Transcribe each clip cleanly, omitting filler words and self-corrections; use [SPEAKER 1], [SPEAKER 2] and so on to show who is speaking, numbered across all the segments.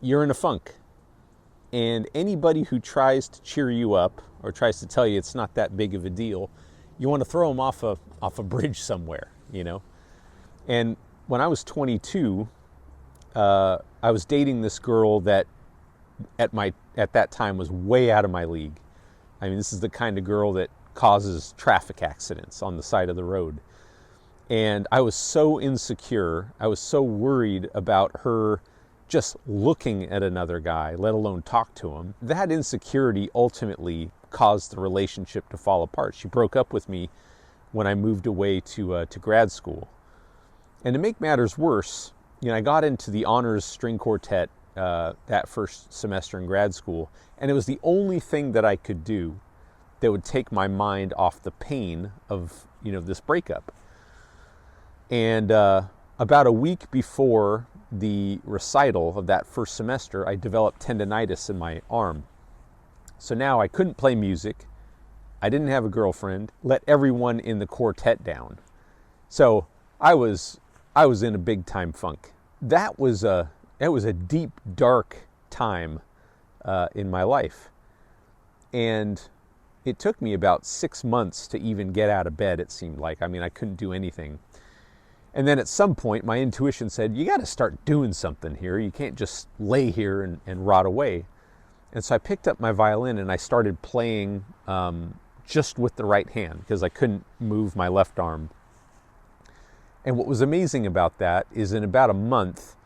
[SPEAKER 1] you're in a funk. And anybody who tries to cheer you up or tries to tell you it's not that big of a deal, you want to throw them off a bridge somewhere, you know? And when I was 22, I was dating this girl that at that time was way out of my league. I mean, this is the kind of girl that causes traffic accidents on the side of the road. And I was so insecure, I was so worried about her just looking at another guy, let alone talk to him. That insecurity ultimately caused the relationship to fall apart. She broke up with me when I moved away to grad school. And to make matters worse, you know, I got into the honors string quartet that first semester in grad school, and it was the only thing that I could do that would take my mind off the pain of, you know, this breakup. And about a week before the recital of that first semester, I developed tendonitis in my arm. So now I couldn't play music. I didn't have a girlfriend. Let everyone in the quartet down. So I was in a big time funk. That was a deep, dark time in my life. And it took me about 6 months to even get out of bed, it seemed like. I mean, I couldn't do anything. And then at some point, my intuition said, you got to start doing something here. You can't just lay here and rot away. And so I picked up my violin and I started playing just with the right hand because I couldn't move my left arm. And what was amazing about that is in about a month,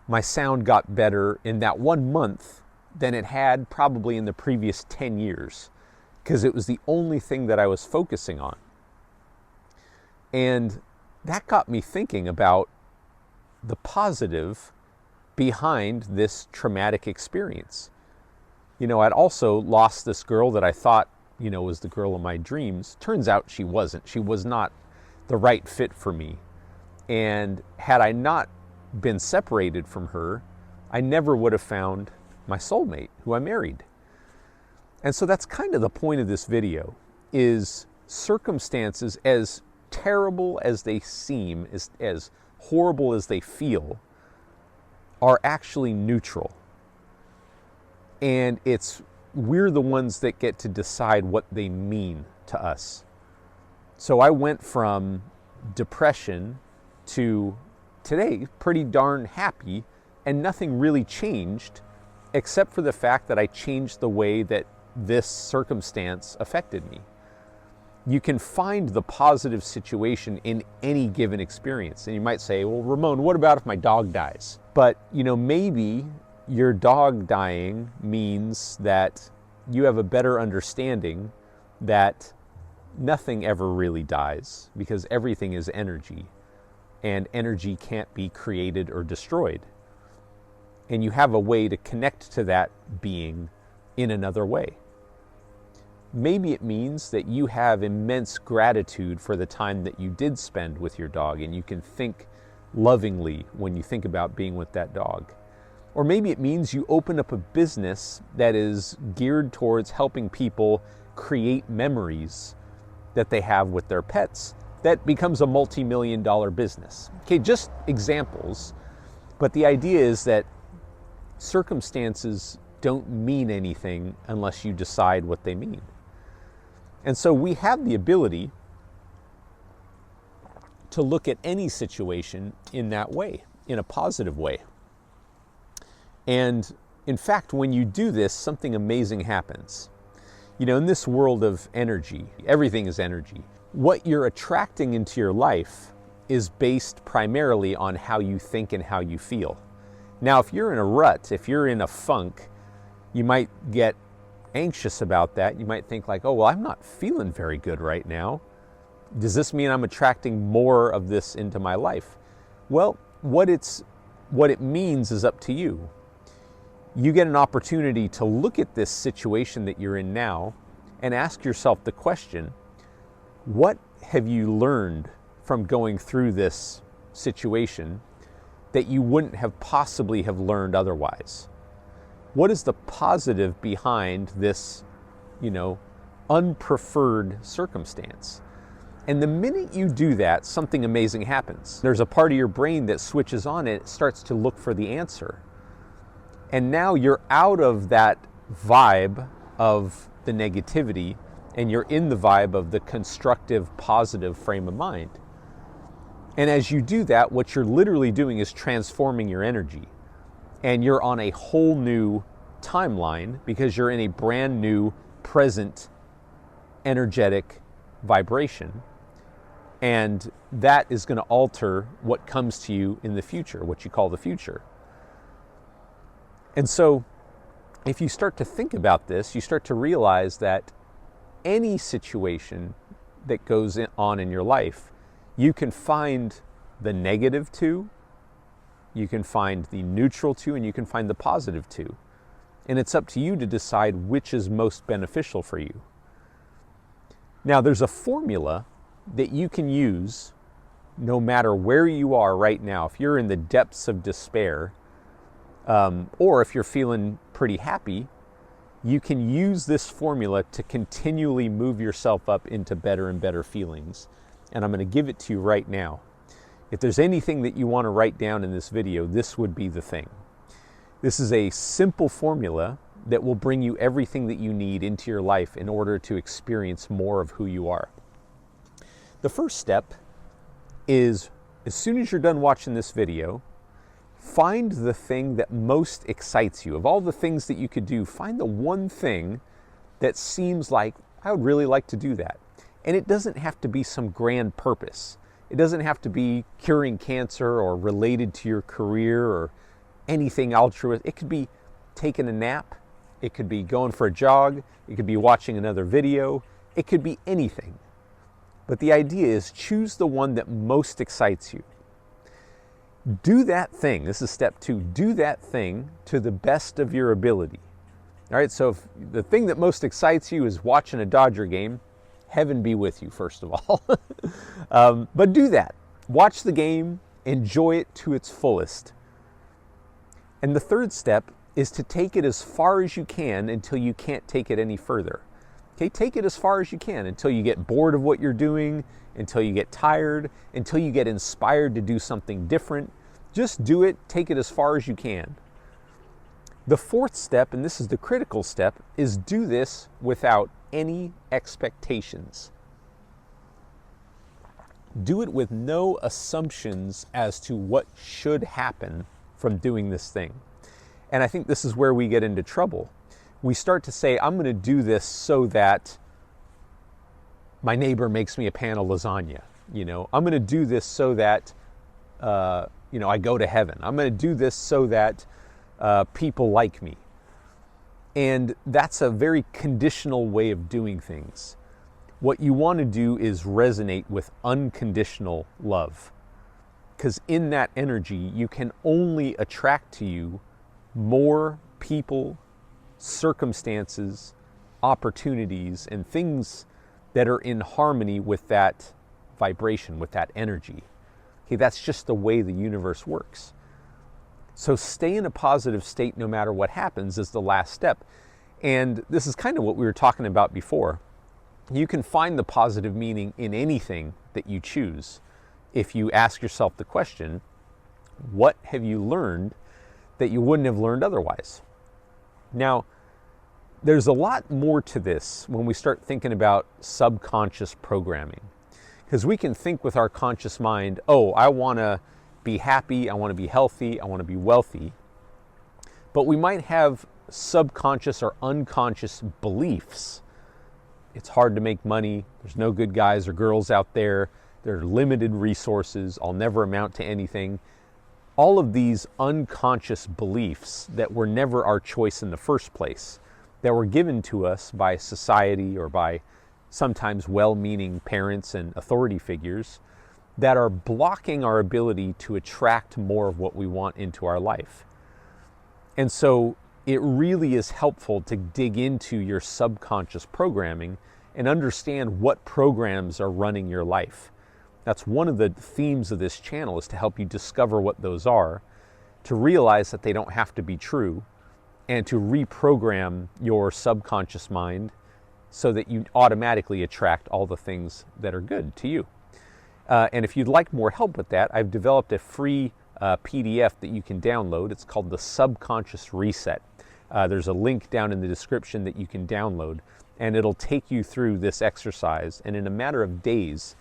[SPEAKER 1] my sound got better in that 1 month than it had probably in the previous 10 years because it was the only thing that I was focusing on. And that got me thinking about the positive behind this traumatic experience. You know, I'd also lost this girl that I thought, you know, was the girl of my dreams. Turns out she wasn't. She was not the right fit for me. And had I not been separated from her, I never would have found my soulmate, who I married. And so that's kind of the point of this video, is circumstances, as terrible as they seem, as horrible as they feel, are actually neutral. And we're the ones that get to decide what they mean to us. So I went from depression to today pretty darn happy, and nothing really changed except for the fact that I changed the way that this circumstance affected me. You can find the positive situation in any given experience. And you might say, well, Ramon, what about if my dog dies? But, you know, maybe your dog dying means that you have a better understanding that nothing ever really dies because everything is energy, and energy can't be created or destroyed. And you have a way to connect to that being in another way. Maybe it means that you have immense gratitude for the time that you did spend with your dog, and you can think lovingly when you think about being with that dog. Or maybe it means you open up a business that is geared towards helping people create memories that they have with their pets. That becomes a multi-million-dollar business. Okay, just examples, but the idea is that circumstances don't mean anything unless you decide what they mean. And so we have the ability to look at any situation in that way, in a positive way. And in fact, when you do this, something amazing happens. You know, in this world of energy, everything is energy. What you're attracting into your life is based primarily on how you think and how you feel. Now, if you're in a rut, if you're in a funk, you might get anxious about that. You might think like, oh, well, I'm not feeling very good right now. Does this mean I'm attracting more of this into my life? Well, what it means is up to you. You get an opportunity to look at this situation that you're in now and ask yourself the question, what have you learned from going through this situation that you wouldn't have possibly have learned otherwise? What is the positive behind this, you know, unpreferred circumstance? And the minute you do that, something amazing happens. There's a part of your brain that switches on and it starts to look for the answer. And now you're out of that vibe of the negativity and you're in the vibe of the constructive, positive frame of mind. And as you do that, what you're literally doing is transforming your energy. And you're on a whole new timeline because you're in a brand new, present, energetic vibration. And that is going to alter what comes to you in the future, what you call the future. And so if you start to think about this, you start to realize that any situation that goes on in your life, you can find the negative to, you can find the neutral to, and you can find the positive to. And it's up to you to decide which is most beneficial for you. Now, there's a formula that you can use no matter where you are right now. If you're in the depths of despair, or if you're feeling pretty happy, you can use this formula to continually move yourself up into better and better feelings. And I'm going to give it to you right now. If there's anything that you want to write down in this video, this would be the thing. This is a simple formula that will bring you everything that you need into your life in order to experience more of who you are. The first step is, as soon as you're done watching this video, find the thing that most excites you. Of all the things that you could do, find the one thing that seems like, I would really like to do that. And it doesn't have to be some grand purpose. It doesn't have to be curing cancer or related to your career or anything altruistic. It could be taking a nap. It could be going for a jog. It could be watching another video. It could be anything. But the idea is choose the one that most excites you. Do that thing. This is step 2. Do that thing to the best of your ability. All right, so if the thing that most excites you is watching a Dodger game, heaven be with you, first of all. But do that. Watch the game. Enjoy it to its fullest. And the third step is to take it as far as you can until you can't take it any further. Okay, take it as far as you can until you get bored of what you're doing, until you get tired, until you get inspired to do something different. Just do it, take it as far as you can. The fourth step, and this is the critical step, is do this without any expectations. Do it with no assumptions as to what should happen from doing this thing. And I think this is where we get into trouble. We start to say, I'm going to do this so that my neighbor makes me a pan of lasagna. I'm going to do this so that, I go to heaven. I'm going to do this so that people like me. And that's a very conditional way of doing things. What you want to do is resonate with unconditional love. Because in that energy, you can only attract to you more people, circumstances, opportunities, and things that are in harmony with that vibration, with that energy. Okay, that's just the way the universe works. So stay in a positive state no matter what happens is the last step. And this is kind of what we were talking about before. You can find the positive meaning in anything that you choose. If you ask yourself the question, what have you learned that you wouldn't have learned otherwise? Now, there's a lot more to this when we start thinking about subconscious programming. Because we can think with our conscious mind, I want to be happy, I want to be healthy, I want to be wealthy. But we might have subconscious or unconscious beliefs. It's hard to make money, there's no good guys or girls out there, there are limited resources, I'll never amount to anything. All of these unconscious beliefs that were never our choice in the first place, that were given to us by society or by sometimes well-meaning parents and authority figures, that are blocking our ability to attract more of what we want into our life. And so it really is helpful to dig into your subconscious programming and understand what programs are running your life. That's one of the themes of this channel, is to help you discover what those are, to realize that they don't have to be true, and to reprogram your subconscious mind so that you automatically attract all the things that are good to you. And if you'd like more help with that, I've developed a free PDF that you can download. It's called the Subconscious Reset. There's a link down in the description that you can download, and it'll take you through this exercise. And in a matter of days,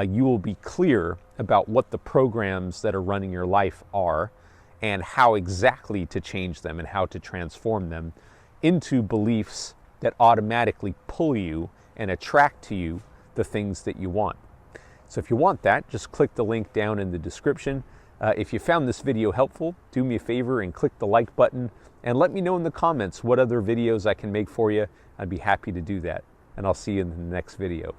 [SPEAKER 1] you will be clear about what the programs that are running your life are and how exactly to change them and how to transform them into beliefs that automatically pull you and attract to you the things that you want. So if you want that, just click the link down in the description. If you found this video helpful, do me a favor and click the like button and let me know in the comments what other videos I can make for you. I'd be happy to do that. And I'll see you in the next video.